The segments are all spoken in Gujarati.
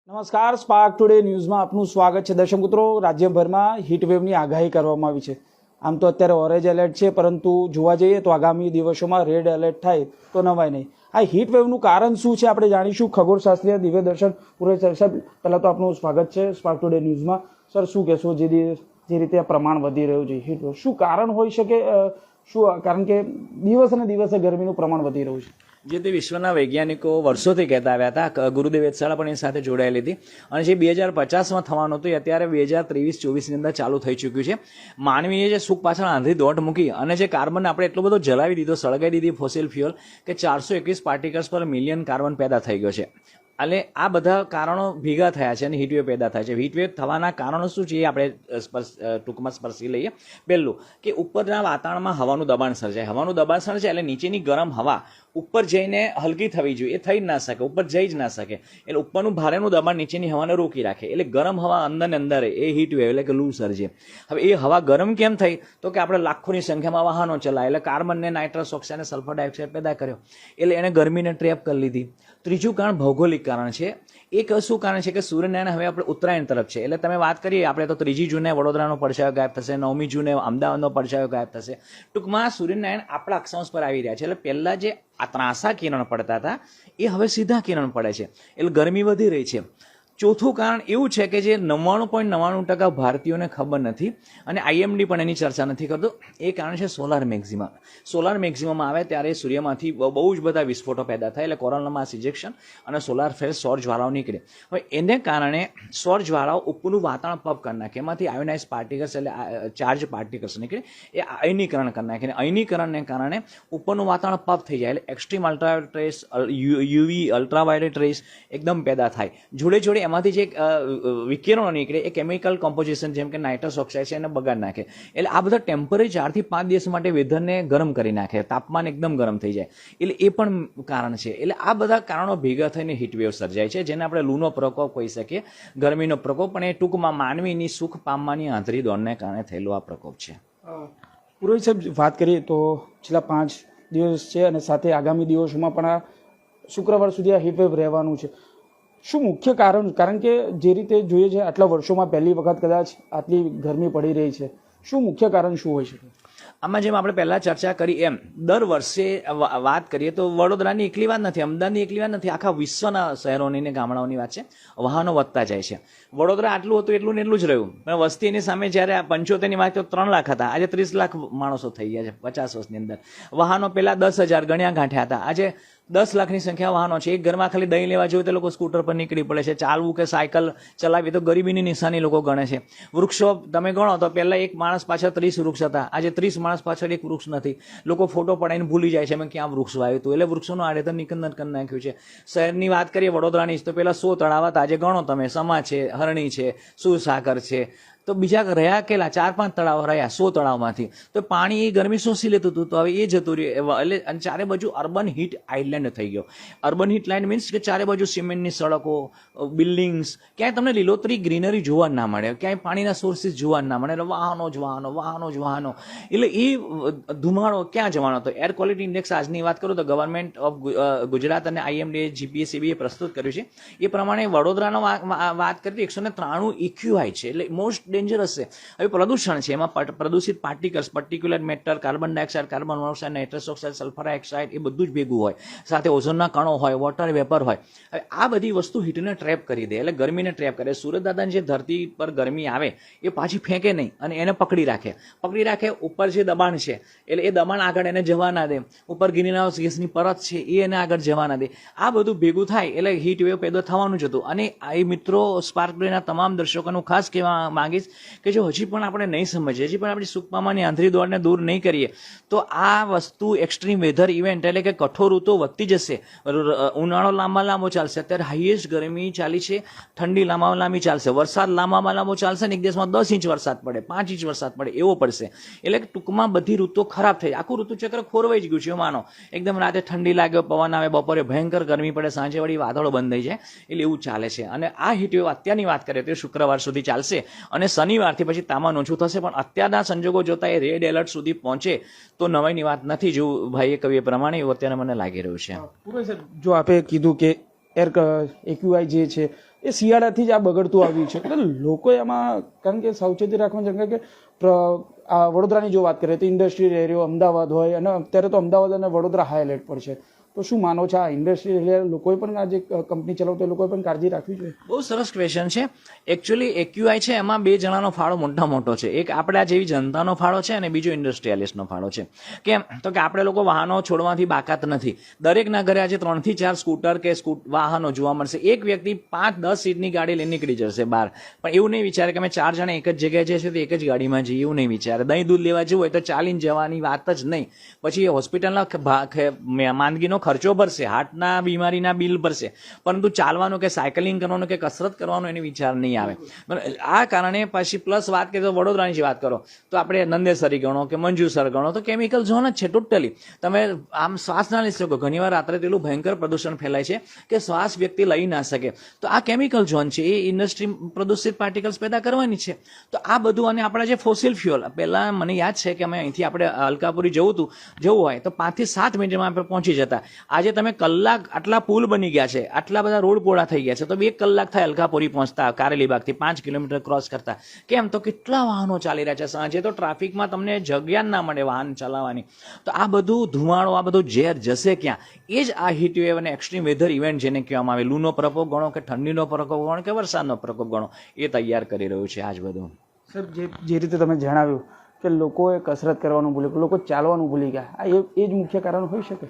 નમસ્કાર, સ્પાર્ક ટુડે ન્યૂઝમાં આપનું સ્વાગત છે. દર્શક મિત્રો, રાજ્યભરમાં હીટવેવની આગાહી કરવામાં આવી છે. આમ તો અત્યારે ઓરેન્જ એલર્ટ છે, પરંતુ જોવા જઈએ તો આગામી દિવસોમાં રેડ એલર્ટ થાય તો નવાય નહીં. આ હીટવેવનું કારણ શું છે આપણે જાણીશું. ખગોળશાસ્ત્રીય દિવ્ય દર્શન પુરેશ સાહેબ, પહેલાં તો આપનું સ્વાગત છે સ્પાર્ક ટુડે ન્યૂઝમાં. સર, શું કહેશો, જે રીતે આ પ્રમાણ વધી રહ્યું છે હીટવેવ, શું કારણ હોઈ શકે? શું કારણ કે દિવસે ને દિવસે ગરમીનું પ્રમાણ વધી રહ્યું છે? જે તે વિશ્વના વૈજ્ઞાનિકો વર્ષોથી કહેતા આવ્યા હતા. ગુરુદેવ વેધશાળા પણ એ સાથે જોડાયેલી હતી અને જે 2050માં થવાનું હતું એ અત્યારે 2023-24ની અંદર ચાલુ થઈ ચૂક્યું છે. માનવીએ જે સુખ પાછળ આંધી દોટ મૂકી અને જે કાર્બન આપણે એટલો બધો જલાવી દીધો, સળગાવી દીધી ફોસિલ ફ્યુઅલ, કે 421 પાર્ટિકલ્સ પર મિલિયન કાર્બન પેદા થઈ ગયો છે. એટલે આ બધા કારણો ભેગા થયા છે અને હીટવેવ પેદા થાય છે. હીટવેવ થવાના કારણો શું છે એ આપણે ટૂંકમાં સ્પર્શી લઈએ. પહેલું કે ઉપરના વાતાવરણમાં હવાનું દબાણ સર્જાય. હવાનું દબાણ સર્જાય એટલે નીચેની ગરમ હવા ઉપર જઈને હલકી થવી જોઈએ, એ થઈ જ ના શકે, ઉપર જઈ જ ના શકે. એટલે ઉપરનું ભારેનું દબાણ નીચેની હવાને રોકી રાખે, એટલે ગરમ હવા અંદર ને અંદર એ હીટવેવ એટલે કે લૂ સર્જે. હવે એ હવા ગરમ કેમ થઈ? તો કે આપણે લાખોની સંખ્યામાં વાહનો ચલાય એટલે કાર્બનને, નાઇટ્રસ ઓક્સાઇડ અને સલ્ફર ડાયોક્સાઇડ પેદા કર્યો, એટલે એને ગરમીને ટ્રેપ કરી લીધી. ત્રીજું કારણ ભૌગોલિક કારણ છે. એક શું કારણ છે કે સૂર્યનારાયણ હવે આપણે ઉત્તરાયણ તરફ છે, એટલે તમે વાત કરીએ આપણે તો 3 જૂને વડોદરાનો પડછાયો ગાયબ થશે, 9મી જૂને અમદાવાદનો પડછાયો ગાયબ થશે. ટૂંકમાં સૂર્યનારાયણ આપણા અક્ષાંશ પર આવી રહ્યા છે. એટલે પહેલાં જે આ ત્રાંસા કિરણ પડતા હતા એ હવે સીધા કિરણ પડે છે, એટલે ગરમી વધી રહી છે. ચોથું કારણ એવું છે કે જે 99.99% ભારતીયોને ખબર નથી અને આઈએમડી પણ એની ચર્ચા નથી કરતો. એ કારણ છે સોલાર મેક્સિમમ. સોલાર મેક્સિમમ આવે ત્યારે સૂર્યમાંથી બહુ જ બધા વિસ્ફોટો પેદા થાય, એટલે કોરોના માસ ઇજેક્શન અને સોલાર ફેલ સૌર જ્વાળાઓ નીકળે. હવે એને કારણે સૌર જ્વાળાઓ ઉપરનું વાતાવરણ પપ કરી નાખે, એમાંથી આયોનાઇઝ પાર્ટિકલ્સ એટલે ચાર્જ પાર્ટિકલ્સ નીકળે, એ આયનીકરણ કરી નાખે. આયનીકરણને કારણે ઉપરનું વાતાવરણ પપ થઈ જાય, એટલે extreme ultraviolet rays, UV ultraviolet rays એકદમ પેદા થાય. જોડે જોડે એમાંથી જે વિકિરણો નીકળે એ કેમિકલ કોમ્પોઝિશન જેમ કે નાઇટ્રસ ઓક્સાઇડ છે એને બગાડ નાખે. એટલે આ બધા ટેમ્પરરી 4 થી 5 દિવસ માટે વેધરને ગરમ કરી નાખે, તાપમાન એકદમ ગરમ થઈ જાય. એટલે એ પણ કારણ છે. એટલે આ બધા કારણો ભેગા થઈને હીટવેવ સર્જાય છે, જેને આપણે લૂનો પ્રકોપ કહી શકીએ, ગરમીનો પ્રકોપ. પણ એ ટૂંકમાં માનવીની સુખ પામવાની આંધળી દોડને કારણે થયેલો આ પ્રકોપ છે. પુરોહિત સાહેબ, વાત કરીએ તો છેલ્લા 5 દિવસ છે અને સાથે આગામી દિવસોમાં પણ આ શુક્રવાર સુધી આ હીટવેવ રહેવાનું છે. શું મુખ્ય કારણ કે જે રીતે જોઈએ છે આટલા વર્ષોમાં પહેલી વખત કદાચ આટલી ગરમી પડી રહી છે, શું મુખ્ય કારણ શું હોઈ શકે? આમાં જેમ આપણે પહેલાં ચર્ચા કરી એમ દર વર્ષે વાત કરીએ તો વડોદરાની એકલી વાત નથી, અમદાવાદની એકલી વાત નથી, આખા વિશ્વના શહેરોની ને ગામડાઓની વાત છે. વાહનો વધતા જાય છે. વડોદરા આટલું હતું એટલું ને એટલું જ રહ્યું, પણ વસ્તીની સામે જ્યારે 75ની વાત તો 3 લાખ હતા, આજે 30 લાખ માણસો થઈ ગયા છે 50 વર્ષની અંદર. વાહનો પહેલાં 10,000 ગણ્યા ગાંઠ્યા હતા, આજે 10 લાખની સંખ્યા વાહનો છે. એક ઘરમાં ખાલી દહીં લેવા જોઈએ તો લોકો સ્કૂટર પર નીકળી પડે છે. ચાલવું કે સાયકલ ચલાવવી તો ગરીબીની નિશાની લોકો ગણે છે. વૃક્ષો તમે ગણો તો પહેલાં એક માણસ પાછળ 30 વૃક્ષ હતા, આજે 30 માણસ પાછળ એક વૃક્ષ નથી. લોકો ફોટો પડાવીને ભૂલી જાય છે મેં ક્યાં વૃક્ષ વાવ્યું હતું. એટલે વૃક્ષોનું આડેધડ નિકંદન કરી નાખ્યું છે. શહેરની વાત કરીએ વડોદરાની તો પહેલાં 100 તળાવ હતા, આજે ગણો તમે, સમા છે, હરણી છે, સુરસાગર છે, તો બીજા રહ્યા કેટલા 4-5 તળાવ રહ્યા 100 તળાવમાંથી. તો પાણી એ ગરમી શોષી લેતું હતું, તો હવે એ જતું રહ્યું. એટલે અને ચારે બાજુ અર્બન હીટ આઇલેન્ડ થઈ ગયો. અર્બન હીટ લાઇન્ડ મીન્સ કે ચારે બાજુ સિમેન્ટની સડકો, બિલ્ડિંગ્સ, ક્યાંય તમને લીલોતરી ગ્રીનરી જોવા ના મળે, ક્યાંય પાણીના સોર્સિસ જોવા ના મળે. એટલે વાહનો જ વાહનો. એટલે એ ધુમાડો ક્યાં જવાનો હતો? એર ક્વોલિટી ઇન્ડેક્સ આજની વાત કરું તો ગવર્મેન્ટ ઓફ ગુજરાત અને આઈએમડી જીપીએસસીબીએ પ્રસ્તુત કર્યું છે. એ પ્રમાણે વડોદરાનો વાત કરીએ તો 193 EQI છે, એટલે મોસ્ટ ડેન્જરસ છે. હવે પ્રદૂષણ છે, એમાં પ્રદૂષિત particles, particular matter, carbon dioxide, carbon monoxide, nitrous oxide, sulphur dioxide, એ બધું જ ભેગું હોય. સાથે ઓઝોનના કણો હોય, વોટર વેપર હોય. હવે આ બધી વસ્તુ હીટને ટ્રેપ કરી દે, એટલે ગરમીને ટ્રેપ કરે. સૂર્યદાદાની જે ધરતી પર ગરમી આવે એ પાછી ફેંકે નહીં અને એને પકડી રાખે. ઉપર જે દબાણ છે એટલે એ દબાણ આગળ એને જવા ના દે. ઉપર ગ્રીનહાઉસ ગેસની પરત છે એ એને આગળ જવા ના દે. આ બધું ભેગું થાય એટલે હીટ વેવ પેદા થવાનું જ હતું. અને આ મિત્રો સ્પાર્ક ટુડેના તમામ દર્શકોનું ખાસ કહેવા માંગીશ કે જો હજી પણ આપણે નહીં સમજીએ, હજી પણ આપણી સુખપામાની આંધળી દોડને દૂર નહીં કરીએ તો આ વસ્તુ એક્સ્ટ્રીમ વેધર ઇવેન્ટ એટલે કે કઠોર ઋતુ વધતી જશે. ઉનાળો લાંબો ચાલશે. અત્યારે હાઈએસ્ટ ગરમી ચાલી છે, ઠંડી લાંબી ચાલશે, વરસાદ લાંબો ચાલશે ને એક દિવસમાં 10 ઇંચ વરસાદ પડે, 5 ઇંચ વરસાદ પડે એવો પડશે. એટલે ટૂંકમાં બધી ઋતુઓ ખરાબ થઈ, આખું ઋતુચક્ર ખોરવાઈ જ ગયું છે. માનો એકદમ રાતે ઠંડી લાગે, પવન આવે, બપોરે ભયંકર ગરમી પડે, સાંજે વળી વાદળો બંધ થઈ જાય. એટલે એવું ચાલે છે. અને આ હીટવેવ અત્યારની વાત કરીએ તો શુક્રવાર સુધી ચાલશે અને શનિવારથી પછી તાપમાન ઓછું થશે. પણ અત્યારના સંજોગો જોતા એ રેડ એલર્ટ સુધી પહોંચે તો નવાઈની વાત નથી. જો ભાઈએ કહ્યું એ પ્રમાણે એવું અત્યારે મને લાગી રહ્યું છે. જો આપે કીધું કે એર EQI જે છે એ શિયાળાથી જ આ બગડતું આવ્યું છે. એટલે લોકો એમાં કારણ કે સાવચેતી રાખવાની છે, કે આ વડોદરાની જો વાત કરીએ તો ઇન્ડસ્ટ્રીયલ એરિયો અમદાવાદ હોય, અને અત્યારે તો અમદાવાદ અને વડોદરા હાઈ એલર્ટ પર છે. તો શું માનો છો, આ ઇન્ડસ્ટ્રીયલ એરિયા લોકોએ પણ, આ જે કંપની ચલાવતો એ લોકોએ પણ કાળજી રાખવી જોઈએ? બહુ સરસ ક્વેશ્ચન છે. એકચ્યુઅલી એક્યુઆઈ છે એમાં બે જણાનો ફાળો મોટો છે. એક આપણા જેવી જનતાનો ફાળો છે અને બીજો ઇન્ડસ્ટ્રીયાલિસ્ટનો ફાળો છે. કેમ તો કે આપણે લોકો વાહનો છોડવાથી બાકાત નથી. દરેકના ઘરે આજે 3 થી 4 સ્કૂટર કે વાહનો જોવા મળશે. એક વ્યક્તિ 5-10 સીટની ગાડી લઈને નીકળી જશે બહાર, પણ એવું નહીં વિચારે કે અમે 4 જણા એક જ જગ્યાએ જઈશું તો એક જ ગાડીમાં જઈએ, એવું નહીં વિચારે. દહીં દૂધ લેવા જવું હોય તો ચાલીને જવાની વાત જ નહીં. પછી હોસ્પિટલના માંદગીનો ખર્ચો ભરશે, હાર્ટના બીમારીના બિલ ભરશે, પરંતુ ચાલવાનું કે સાયકલિંગ કરવાનું કે કસરત કરવાનો એને વિચાર નહીં આવે. આ કારણે પછી પ્લસ વાત કરીએ તો વડોદરાની જ વાત કરો તો આપણે નંદેસરી ગણો કે મંજુસર ગણો તો કેમિકલ ઝોન જ છે ટોટલી. તમે આમ શ્વાસ ના લઈ શકો. ઘણીવાર રાત્રે તેટલું ભયંકર પ્રદૂષણ ફેલાય છે કે શ્વાસ વ્યક્તિ લઈ ના શકે. તો આ કેમિકલ ઝોન છે, એ ઇન્ડસ્ટ્રી પ્રદૂષિત પાર્ટિકલ્સ પેદા કરવાની છે. તો આ બધું, અને આપણા જે ફોસિલ ફ્યુઅલ, પહેલાં મને યાદ છે કે અમે અહીંથી આપણે અલકાપુરી જવું હોય તો 5 થી 7 મિનિટમાં આપણે પહોંચી જતા. આજે તમે કલાક, આટલા પુલ બની ગયા છે, આટલા બધા રોડ પોળા થઈ ગયા છે, તો 2 કલાક થાય અલકાપુરી પહોંચતા, કારેલીબાગથી 5 કિલોમીટર ક્રોસ કરતા. કેમ તો કેટલા વાહનો ચાલી રહ્યા છે. સાંજે તો ટ્રાફિકમાં તમને જગ્યા ના મળે વાહન ચલાવવાની. તો આ બધું ધુમાડો, આ બધું ઝેર જશે ક્યાં? એ જ આ હીટ વેવ અને એક્સ્ટ્રીમ વેધર ઇવેન્ટ જેને કહેવામાં આવે, લૂનો પ્રકોપ ગણો કે ઠંડીનો પ્રકોપ ગણો કે વરસાદનો પ્રકોપ ગણો, એ તૈયાર કરી રહ્યું છે આજ બધું. સર, જે રીતે તમે જણાવ્યું કે લોકોએ કસરત કરવાનું ભૂલી ગયા, લોકો ચાલવાનું ભૂલી ગયા, આ એ જ મુખ્ય કારણ હોઈ શકે?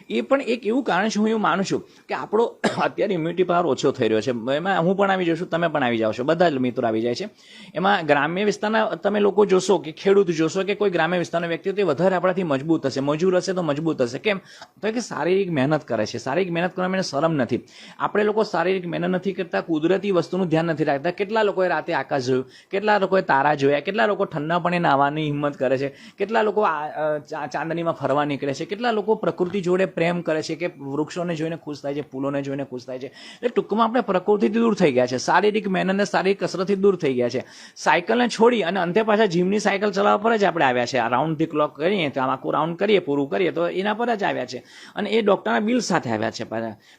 એ પણ એક એવું કારણ છે, હું એવું માનું છું કે આપણો અત્યારે ઇમ્યુનિટી પાવર ઓછો થઈ રહ્યો છે. એમાં હું પણ આવી જઉં છું, તમે પણ આવી જાઓ છો, બધા જ મિત્રો આવી જાય છે. એમાં ગ્રામ્ય વિસ્તારના તમે લોકો જોશો કે ખેડૂત જોશો કે કોઈ ગ્રામ્ય વિસ્તારનો વ્યક્તિ, તો એ વધારે આપણાથી મજબૂત હશે, મજૂર હશે તો મજબૂત હશે. કેમ તો કે શારીરિક મહેનત કરે છે. શારીરિક મહેનત કરવામાં એને શરમ નથી. આપણે લોકો શારીરિક મહેનત નથી કરતા, કુદરતી વસ્તુનું ધ્યાન નથી રાખતા. કેટલા લોકોએ રાતે આકાશ જોયું, કેટલા લોકોએ તારા જોયા, કેટલા લોકો ઠંડા પાણી નાહવાની હિંમત કરે છે, કેટલા લોકો ચાંદનીમાં ફરવા નીકળે છે, કેટલા લોકો પ્રકૃતિ જોડે પ્રેમ કરે છે, કે વૃક્ષોને જોઈને ખુશ થાય છે, ફૂલોને જોઈને ખુશ થાય છે. એટલે ટૂંકમાં આપણે પ્રકૃતિથી દૂર થઈ ગયા છે, શારીરિક મહેનતને શારીરિક કસરતથી દૂર થઈ ગયા છે. સાયકલને છોડી અને અંતે પાછા જીમની સાયકલ ચલાવવા પર જ આપણે આવ્યા છે. આ રાઉન્ડ ધી ક્લોક કરીએ તો આખું રાઉન્ડ કરીએ, પૂરું કરીએ તો એના પર જ આવ્યા છે. અને એ ડોક્ટરના બિલ સાથે આવ્યા છે.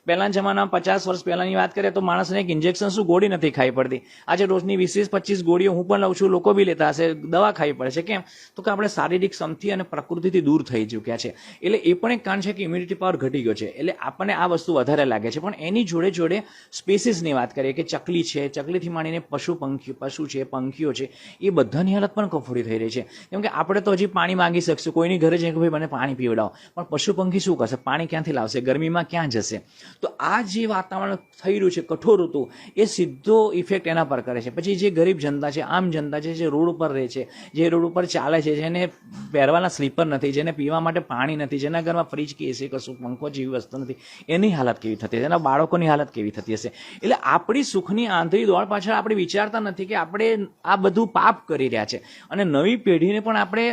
પહેલાના જમાનામાં 50 વર્ષ પહેલાની વાત કરીએ તો માણસને એક ઇન્જેક્શન શું ગોળી નથી ખાઈ પડતી. આજે રોજની 20-25 ગોળીઓ હું પણ લઉં છું, લોકો બી લેતા હશે, દવા ખાવી પડે છે. કેમ તો કે આપણે શારીરિક શ્રમથી અને પ્રકૃતિથી દૂર થઈ ચૂક્યા છે. એટલે એ પણ એક કારણ છે કે ઇમ્યુનિટી પાવર ઘટી ગયો છે. એટલે આપણને આ વસ્તુ વધારે લાગે છે. પણ એની જોડે જોડે સ્પેસીસની વાત કરીએ કે ચકલી છે, ચકલીથી માંડીને પશુ છે, પંખીઓ છે, એ બધાની હાલત પણ કફોડી થઈ રહી છે. કેમ કે આપણે તો હજી પાણી માંગી શકશું, કોઈની ઘરે જઈને કે ભાઈ મને પાણી પીવડાવો, પણ પશુ પંખી શું કરશે? પાણી ક્યાંથી લાવશે? ગરમીમાં ક્યાં જશે? તો આ જે વાતાવરણ થઈ રહ્યું છે, કઠોર ઋતુ, એ સીધો ઇફેક્ટ એના પર કરે છે. પછી જે ગરીબ જનતા છે, આમ જનતા છે, જે રોડ ઉપર રહે છે, જે રોડ ઉપર ચાલે છે, જેને પહેરવાના સ્લીપર નથી, જેને પીવા માટે પાણી નથી, જેના ઘરમાં ફ્રીજ કે એસી કશું પંખો જેવી વસ્તુ નથી, એની હાલત કેવી થતી હશે? એના બાળકોની હાલત કેવી થતી હશે? એટલે આપણી સુખની આંતરિક દોડ પાછળ આપણે વિચારતા નથી કે આપણે આ બધું પાપ કરી રહ્યા છે, અને નવી પેઢીને પણ આપણે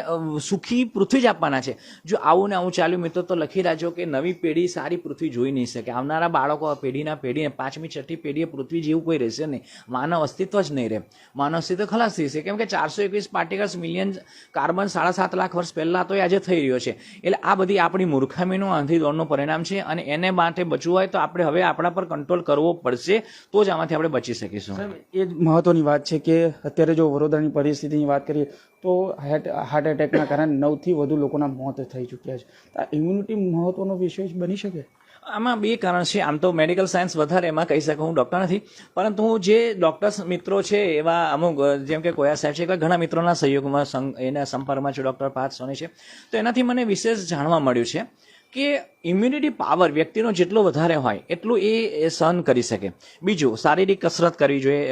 સુખી પૃથ્વી જ આપવાના છે. જો આવું ને આવું ચાલ્યું મિત્રો, તો લખી રાખજો કે નવી પેઢી સારી પૃથ્વી જોઈ નહીં શકે. આવનારા બાળકો પેઢીને 5મી 6ઠી પેઢીએ પૃથ્વી જેવું કોઈ રહેશે નહીં. માનવ અસ્તિત્વ જ નહીં રહે. માનવ અસ્તિત્વ ખલાસ થઈ છે. કેમ કે 421 પાર્ટિકલ્સ મિલિયન કાર્બન 7.5 લાખ વર્ષ પહેલા તો એ આજે થઈ રહ્યો છે. એટલે આ બધી આપણી મૂર્ખામીનું આંધી દોડનું પરિણામ છે. અને એને માટે બચવું હોય તો આપણે હવે આપણા પર કંટ્રોલ કરવો પડશે, તો જ આમાંથી આપણે બચી શકીશું. એ જ મહત્વની વાત છે કે અત્યારે જો વડોદરાની પરિસ્થિતિની વાત કરીએ તો હાર્ટ એટેકના કારણે 9 થી વધુ લોકોના મોત થઈ ચૂક્યા છે. આ ઇમ્યુનિટી મહત્વનો વિષય બની શકે? આમાં 2 કારણ છે. આમ તો મેડિકલ સાયન્સ વધારે એમાં કહી શકું, હું ડૉક્ટર નથી, પરંતુ હું જે ડૉક્ટર્સ મિત્રો છે એવા અમુક, જેમ કે કોયા સાહેબ છે, એવા ઘણા મિત્રોના સહયોગમાં એના સંપર્કમાં છું, ડૉક્ટર પાર્થ સોની છે, તો એનાથી મને વિશેષ જાણવા મળ્યું છે કે ઇમ્યુનિટી પાવર વ્યક્તિનો જેટલો વધારે હોય એટલું એ સહન કરી શકે. બીજું, શારીરિક કસરત કરવી જોઈએ.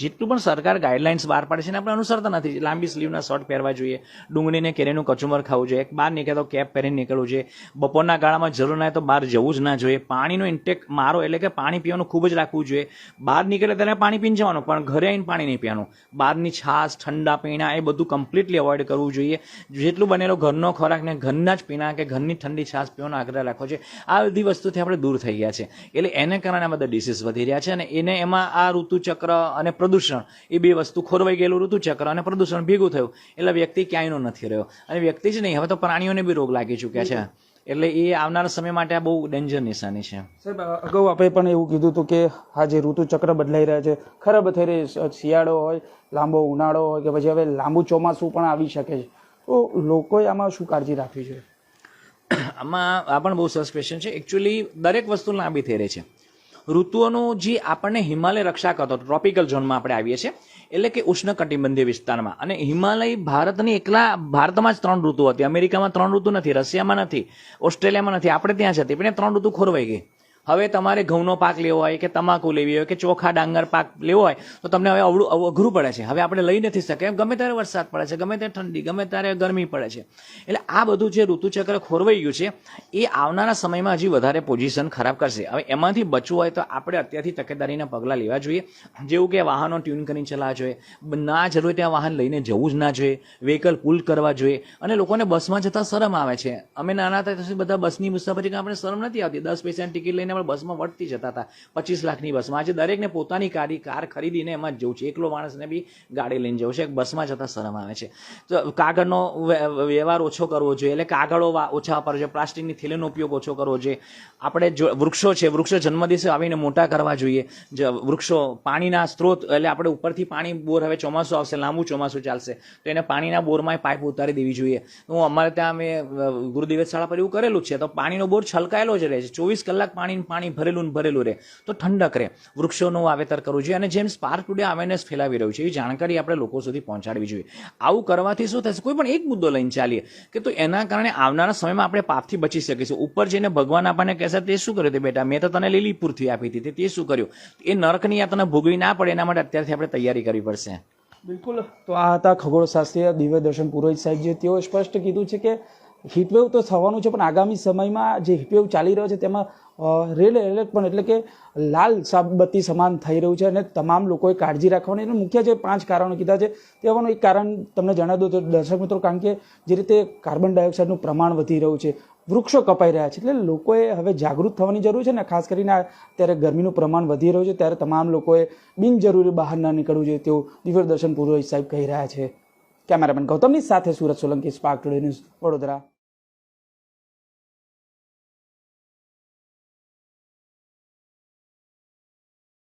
જેટલું પણ સરકાર ગાઈડલાઇન્સ બહાર પાડે છે ને આપણે અનુસરતા નથી. લાંબી સ્લીવના શર્ટ પહેરવા જોઈએ, ડુંગળીને કેરીનું કચુંબર ખાવું જોઈએ, બહાર નીકળે તો કેપ પહેરીને નીકળવું જોઈએ, બપોરના ગાળામાં જરૂર ના હોય તો બહાર જવું જ ના જોઈએ, પાણીનો ઇન્ટેક મારો એટલે કે પાણી પીવાનું ખૂબ જ રાખવું જોઈએ. બહાર નીકળે ત્યારે પાણી પીને જવાનું, પણ ઘરે આવીને પાણી નહીં પીવાનું. બહારની છાશ, ઠંડા પીણા એ બધું કમ્પ્લીટલી અવોઇડ કરવું જોઈએ. જેટલું બનેલો ઘરનો ખોરાક ને ઘરના જ પીણા કે ઘરની ઠંડી છાશ પીવાનો આગ્રહ રાખવો છે. આ બધી વસ્તુથી આપણે દૂર થઈ ગયા છે. એટલે એને કારણે આ બધા ડિસીઝ વધી રહ્યા છે. અને એને એમાં આ ઋતુચક્ર અને પ્રદૂષણ, એ 2 વસ્તુ ખોરવાઈ ગયેલું, ઋતુચક્ર અને પ્રદૂષણ ભેગું થયું એટલે વ્યક્તિ ક્યાંયનો નથી રહ્યો. અને વ્યક્તિ જ નહીં, હવે તો પ્રાણીઓને બી રોગ લાગી ચૂક્યા છે. એટલે એ આવનારા સમય માટે આ બહુ ડેન્જર નિશાની છે. સાહેબ અગાઉ આપણે પણ એવું કીધું હતું કે આ જે ઋતુચક્ર બદલાઈ રહ્યા છે ખરાબ થઈ રહી છે, શિયાળો હોય, લાંબો ઉનાળો હોય કે પછી હવે લાંબુ ચોમાસું પણ આવી શકે છે, તો લોકોએ આમાં શું કાળજી રાખવી જોઈએ? આમાં આ પણ બહુ સરસ ક્વેશ્ચન છે. એકચ્યુઅલી દરેક વસ્તુ લાંબી થઈ રહી છે. ઋતુઓનું જે આપણને હિમાલય રક્ષા કરતો ટ્રોપિકલ ઝોનમાં આપણે આવીએ છીએ, એટલે કે ઉષ્ણકટિબંધીય વિસ્તારમાં. અને હિમાલય ભારતની ભારતમાં જ 3 ઋતુ હતી. અમેરિકામાં 3 ઋતુ નથી, રશિયામાં નથી, ઓસ્ટ્રેલિયામાં નથી, આપણે ત્યાં જ હતી, પણ 3 ઋતુ ખોરવાઈ ગઈ. હવે તમારે ઘઉંનો પાક લેવો હોય કે તમાકુ લેવી હોય કે ચોખા ડાંગર પાક લેવો હોય તો તમને હવે અઘરું પડે છે. હવે આપણે લઈ નથી શકીએ. ગમે ત્યારે વરસાદ પડે છે, ગમે ત્યારે ઠંડી, ગમે ત્યારે ગરમી પડે છે. એટલે આ બધું જે ઋતુચક્ર ખોરવાઈ ગયું છે એ આવનારા સમયમાં હજી વધારે પોઝિશન ખરાબ કરશે. હવે એમાંથી બચવું હોય તો આપણે અત્યારથી તકેદારીના પગલાં લેવા જોઈએ, જેવું કે વાહનો ટ્યુન કરીને ચલાવવા જોઈએ, ના જરૂર ત્યાં વાહન લઈને જવું જ ના જોઈએ, વ્હીકલ પુલ કરવા જોઈએ. અને લોકોને બસમાં જતા શરમ આવે છે. અમે નાના હતા પછી બધા બસની મુસાફરી આપણે શરમ નથી આવતી. 10 પૈસાની ટિકિટ લઈને બસમાં વળતી જતા હતા 25 લાખની બસમાં. આજે દરેકને પોતાની કાર ખરીદીને એમાં જ જવું છે. એકલો માણસને બી ગાડી લઈને જવું છે. બસમાં જતા શરમ આવે છે. તો કાગળનો વ્યવહાર ઓછો કરવો જોઈએ, એટલે કાગળો ઓછા વાપરવો જોઈએ, પ્લાસ્ટિકની થેલીનો ઉપયોગ ઓછો કરવો જોઈએ. આપણે વૃક્ષો છે, વૃક્ષો જન્મદિવસે આવીને મોટા કરવા જોઈએ. વૃક્ષો પાણીના સ્ત્રોત, એટલે આપણે ઉપરથી પાણી બોર, હવે ચોમાસું આવશે, લાંબુ ચોમાસું ચાલશે તો એને પાણીના બોરમાં પાઇપ ઉતારી દેવી જોઈએ. હું અમારે ત્યાં અમે ગુરુદિવસ શાળા પર એવું કરેલું છે, તો પાણીનો બોર છલકાયેલો જ રહે છે. 24 કલાક પાણી ભરેલું રહે તો ઠંડક રહે. વૃક્ષોનું વાવેતર કરવું જોઈએ. અને જેમ સ્પાર્ક ટુડે અવેરનેસ ફેલાવી રહ્યું છે એવી જાણકારી આપણે લોકો સુધી પહોંચાડવી જોઈએ. આવું કરવાથી શું થશે? કોઈ પણ એક મુદ્દો લઈને ચાલીએ કે તો એના કારણે આવનારા સમયમાં આપણે પાપથી બચી શકીશું. ઉપર જઈને ભગવાન આપણને કહેશે તે શું કર્યું? તે બેટા મેં તો તને લીલી પૃથ્વી આપી હતી, તે શું કર્યું? એ નરકની આ તને ભોગવી ના પડે એના માટે અત્યારથી આપણે તૈયારી કરવી પડશે. બિલકુલ. તો આ હતા ખગોળશાસ્ત્રી દિવ્યદર્શન પુરોહિત સાહેબ, જે તેઓ સ્પષ્ટ કીધું છે કે હીટવેવ તો થવાનું છે, પણ આગામી સમયમાં જે હીટવેવ ચાલી રહ્યો છે તેમાં રેડ એલર્ટ પણ, એટલે કે લાલ બત્તી સમાન થઈ રહ્યું છે અને તમામ લોકોએ કાળજી રાખવાની. અને મુખ્ય જે 5 કારણો કીધા છે તેવાનું એક કારણ તમને જણાવી દઉં તો દર્શક મિત્રો, કારણ કે જે રીતે કાર્બન ડાયોક્સાઇડનું પ્રમાણ વધી રહ્યું છે, વૃક્ષો કપાઈ રહ્યા છે, એટલે લોકોએ હવે જાગૃત થવાની જરૂર છે ને. ખાસ કરીને અત્યારે ગરમીનું પ્રમાણ વધી રહ્યું છે ત્યારે તમામ લોકોએ બિનજરૂરી બહાર ન નીકળવું જોઈએ તેવું દિવ્યદર્શન પુરોહિત સાહેબ કહી રહ્યા છે. કેમેરામેન ગૌતમની સાથે Surat Solanki, spark today news, Vadodara.